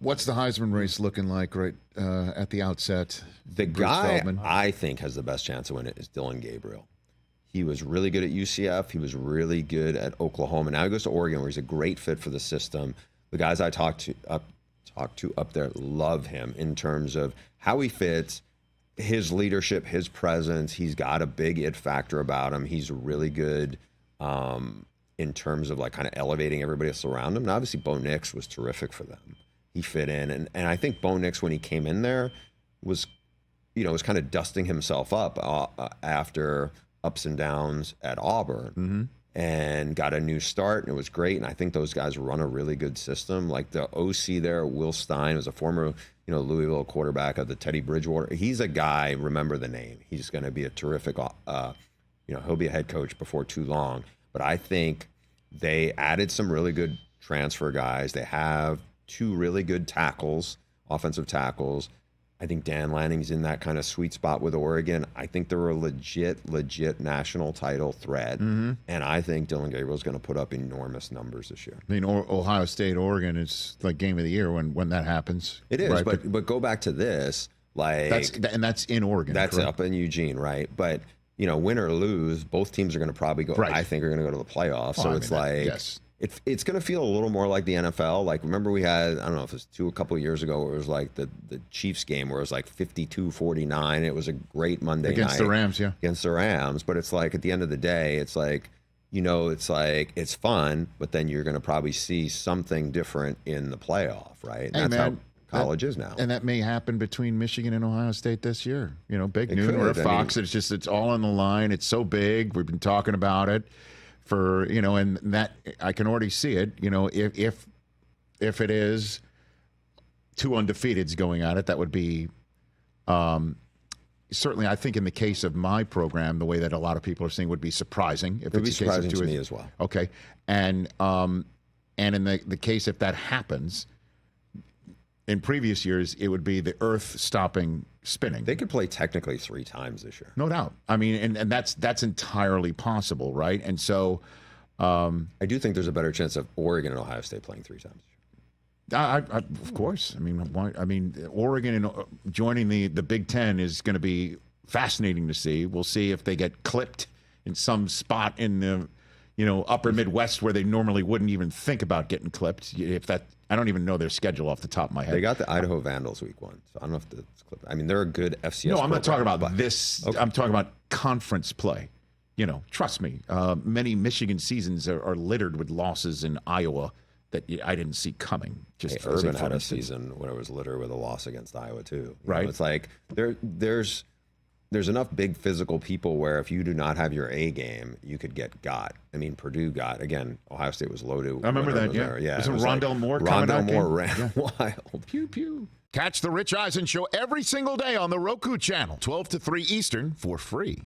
What's the Heisman race looking like right at the outset? The Bruce guy Feldman. I think has the best chance of winning it is Dylan Gabriel. He was really good at UCF. He was really good at Oklahoma. Now he goes to Oregon, where he's a great fit for the system. The guys I talked to up there love him in terms of how he fits, his leadership, his presence. He's got a big it factor about him. He's really good in terms of like kind of elevating everybody else around him. And obviously, Bo Nix was terrific for them. He fit in, and I think Bo Nix, when he came in there, was kind of dusting himself up after ups and downs at Auburn, and got a new start, and it was great. And I think those guys run a really good system. Like the OC there, Will Stein, was a former Louisville quarterback of the Teddy Bridgewater. He's a guy, remember the name. He's going to be a terrific, he'll be a head coach before too long. But I think they added some really good transfer guys. They have 2 really good tackles, offensive tackles. I think Dan Lanning's in that kind of sweet spot with Oregon. I think they're a legit national title threat. And I think Dylan Gabriel's going to put up enormous numbers this year. I mean, Ohio State, Oregon is like game of the year when that happens. It is, right? but go back to this. That's in Oregon. That's correct? up in Eugene, right? But, win or lose, both teams are going to probably go, right. I think, are going to go to the playoffs. Well, so yes. It's going to feel a little more like the NFL. Like, remember we had, I don't know if it was a couple of years ago, where it was like the Chiefs game where it was like 52-49. It was a great Monday night. Against the Rams, yeah. Against the Rams. But it's like, at the end of the day, it's like, it's fun, but then you're going to probably see something different in the playoff, right? And that's how college is now. And that may happen between Michigan and Ohio State this year. Big noon could. or a Fox. It's all on the line. It's so big. We've been talking about it. And that I can already see it. If it is 2 undefeateds going at it, that would be certainly. I think in the case of my program, the way that a lot of people are saying would be surprising. If it would be surprising to me as well. Okay, and in the case if that happens, in previous years it would be the earth stopping spinning. They could play technically 3 times this year. No doubt. I mean, and that's entirely possible, right? And so I do think there's a better chance of Oregon and Ohio State playing 3 times. Of course. I mean, Oregon and joining the Big Ten is going to be fascinating to see. We'll see if they get clipped in some spot in the upper Midwest where they normally wouldn't even think about getting clipped. I don't even know their schedule off the top of my head. They got the Idaho Vandals week 1, so I don't know if that's clipped. I mean, they're a good FCS. No, I'm not talking about program, this. Okay. I'm talking about conference play. Trust me. Many Michigan seasons are littered with losses in Iowa that I didn't see coming. Urban had a season where it was littered with a loss against Iowa too. Right. It's like there's enough big physical people where if you do not have your A game, you could get got. I mean, Purdue got, again, Ohio State was loaded. I remember that, yeah. Was it Rondell Moore coming Rondell out? Moore ran wild. Pew, pew. Catch the Rich Eisen Show every single day on the Roku channel, 12 to 3 Eastern, for free.